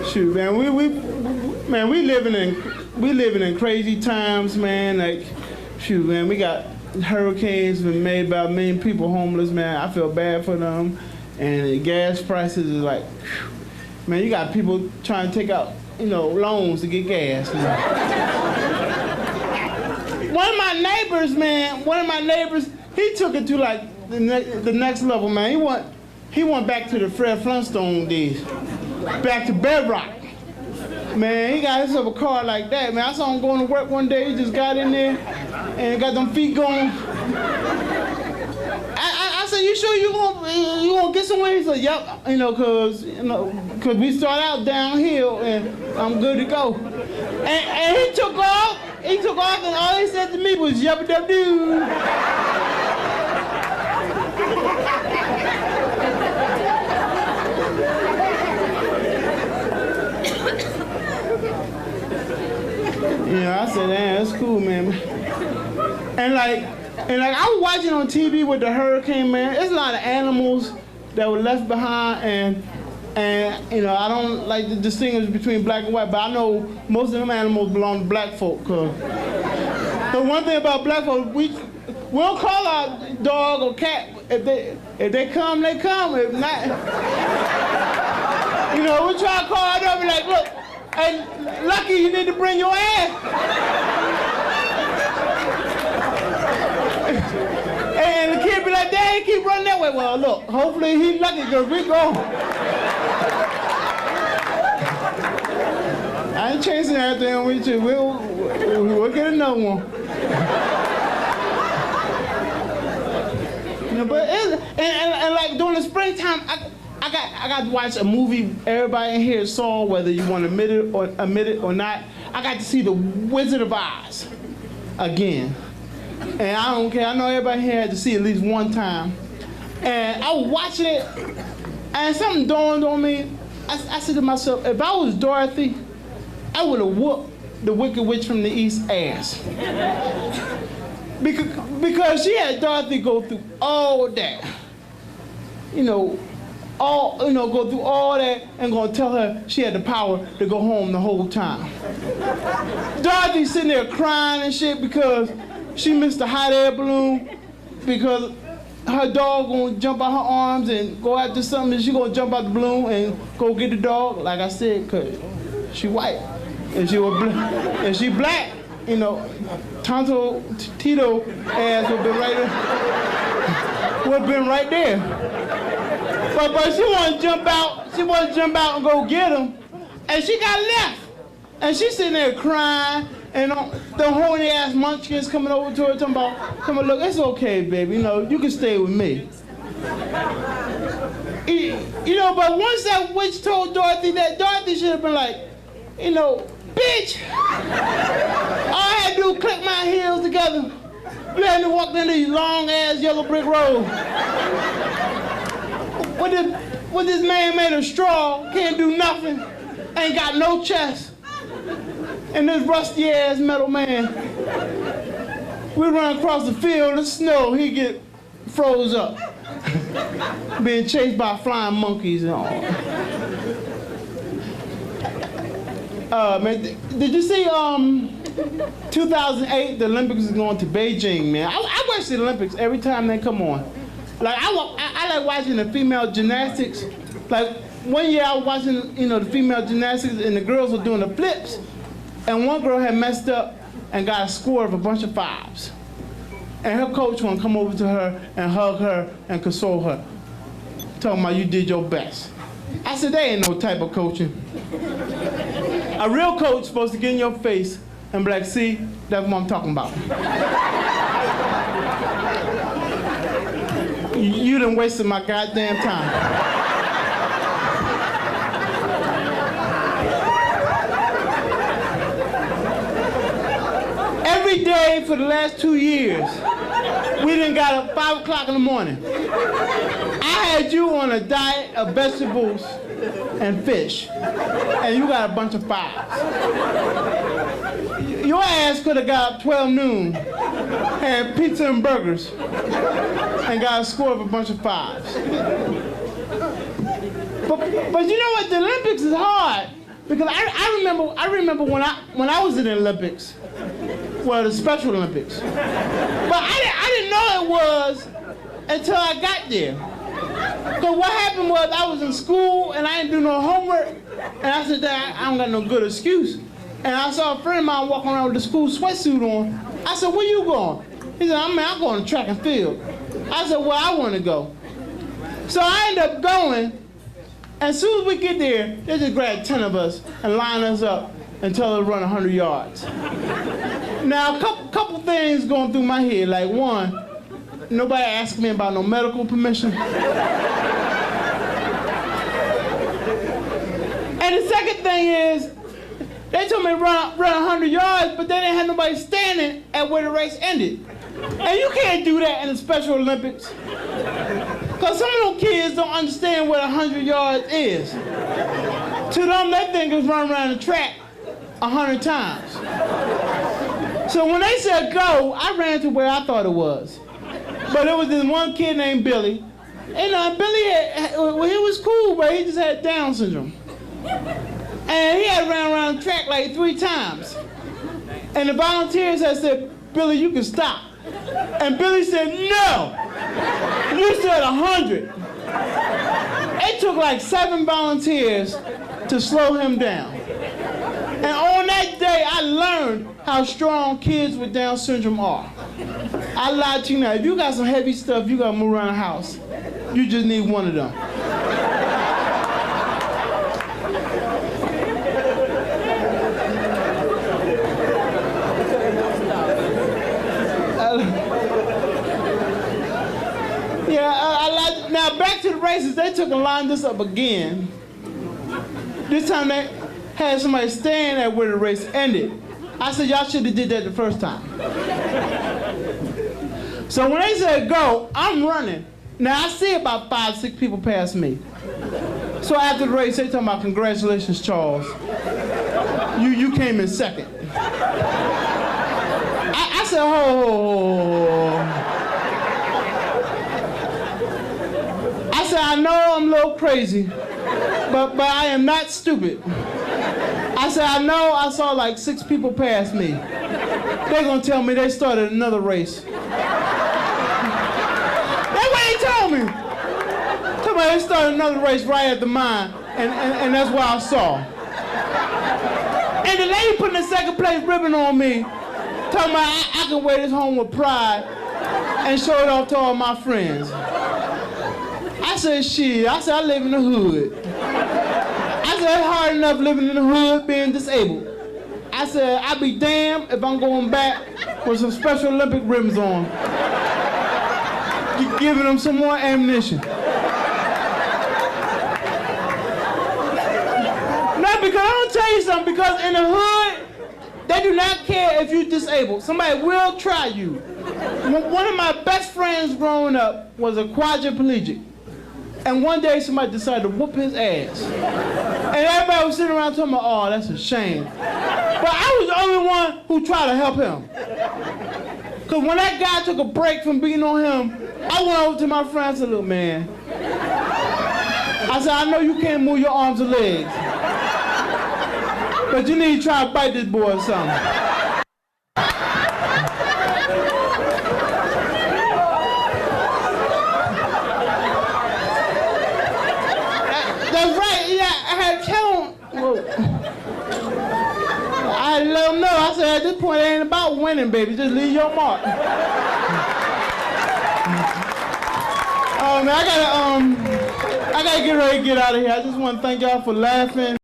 Shoot, man, we living in crazy times, man. Like, shoot, man, we got hurricanes been made by a million people homeless, man. I feel bad for them, and the gas prices is like, whew. Man, you got people trying to take out, loans to get gas. One of my neighbors, he took it to like the next level, man. He went back to the Fred Flintstone days, back to bedrock. Man, he got himself a car like that, man. I saw him going to work one day. He just got in there and got them feet going. I said, "You sure you gonna get somewhere?" He said, "Yep, cause we start out downhill and I'm good to go." And he took off. And all he said to me was, "Yabba dub doo." I said, "Damn, that's cool, man." And like I was watching on TV with the hurricane, man. There's a lot of animals that were left behind, and I don't like to distinguish between black and white, but I know most of them animals belong to black folk. Cause the one thing about black folk, we'll call our dog or cat if they come, they come. If not, we try to call it up and like, look, hey, Lucky, you need to bring your ass. And the kid be like, "Dad, he keep running that way." Well, look, hopefully he's lucky because we go. I ain't chasing everything with you. We'll get another one. But and like during the springtime, I got to watch a movie everybody in here saw, whether you want to admit it or not. I got to see The Wizard of Oz again. And I don't care. I know everybody here had to see it at least one time. And I was watching it, and something dawned on me. I said to myself, if I was Dorothy, I would have whooped the Wicked Witch from the East ass. Because she had Dorothy go through all that. Go through all that and gonna tell her she had the power to go home the whole time. Dorothy sitting there crying and shit because she missed the hot air balloon, because her dog gonna jump out her arms and go after something, and she gonna jump out the balloon and go get the dog. Like I said, cause she white and she black, Tonto Tito ass would have been right there. But she wanted to jump out. She wanted to jump out and go get him, and she got left. And she's sitting there crying, and the horny ass munchkins coming over to her, talking about, "Look, it's okay, baby. You can stay with me." But once that witch told Dorothy that, Dorothy should have been like, "Bitch, all I had to do was click my heels together. You had to walk down these long ass yellow brick roads. What this man made of straw, can't do nothing, ain't got no chest. And this rusty ass metal man, we run across the field, the snow, he get froze up, being chased by flying monkeys and all." Man, did you see 2008, the Olympics is going to Beijing, man? I watch the Olympics every time they come on. Like, I like watching the female gymnastics. Like, one year I was watching, the female gymnastics, and the girls were doing the flips, and one girl had messed up and got a score of a bunch of 5s. And her coach wanted to come over to her and hug her and console her, talking about, "You did your best." I said, "That ain't no type of coaching. A real coach is supposed to get in your face and be like, see, that's what I'm talking about. You done wasted my goddamn time." Every day for the last 2 years, we done got up 5 o'clock in the morning. I had you on a diet of vegetables and fish, and you got a bunch of 5s. Your ass could have got up 12 noon, had pizza and burgers, and got a score of a bunch of 5s. But you know what? The Olympics is hard because I remember when I was in the Olympics, well, the Special Olympics. But I didn't know it was until I got there. Because what happened was I was in school and I didn't do no homework, and I said, Dad, I don't got no good excuse. And I saw a friend of mine walking around with the school sweatsuit on. I said, where you going? He said, I'm going to track and field. I said, well, I want to go. So I ended up going. As soon as we get there, they just grab 10 of us and line us up and tell us to run 100 yards. Now, a couple things going through my head. Like, one, nobody asked me about no medical permission. And the second thing is, they told me to run 100 yards, but they didn't have nobody standing at where the race ended. And you can't do that in the Special Olympics. Because some of those kids don't understand what 100 yards is. To them, they think it's running around the track 100 times. So when they said go, I ran to where I thought it was. But it was this one kid named Billy. And Billy, he was cool, but he just had Down syndrome. And he had ran around the track like 3 times. And the volunteers had said, Billy, you can stop. And Billy said, no, you said 100. It took like 7 volunteers to slow him down. And on that day, I learned how strong kids with Down syndrome are. I lied to you now. If you got some heavy stuff you got to move around the house, you just need one of them. Now back to the races, they took and lined this up again. This time they had somebody stand at where the race ended. I said, y'all should have did that the first time. So when they said go, I'm running. Now I see about 5, 6 people pass me. So after the race, they talking about, congratulations, Charles. You came in second. I said, oh. I said, I know I'm a little crazy, but I am not stupid. I said, I know I saw like 6 people pass me. They're gonna tell me they started another race. That's what they told me. Told me they started another race right at the mine, and that's what I saw. And the lady putting the second place ribbon on me, talking about I can wear this home with pride and show it off to all my friends. I said, shit, I live in the hood. I said, it's hard enough living in the hood being disabled. I said, I'll be damned if I'm going back with some Special Olympic ribbons on. Giving them some more ammunition. No, because I'm gonna tell you something, because in the hood, they do not care if you're disabled. Somebody will try you. One of my best friends growing up was a quadriplegic. And one day somebody decided to whoop his ass. And everybody was sitting around talking about, oh, that's a shame. But I was the only one who tried to help him. Because when that guy took a break from beating on him, I went over to my friend and said, look, man. I said, I know you can't move your arms or legs. But you need to try to bite this boy or something. That's right, yeah, I had to tell him. I had to let him know. I said, at this point, it ain't about winning, baby. Just leave your mark. Oh, man, I gotta get ready to get out of here. I just want to thank y'all for laughing.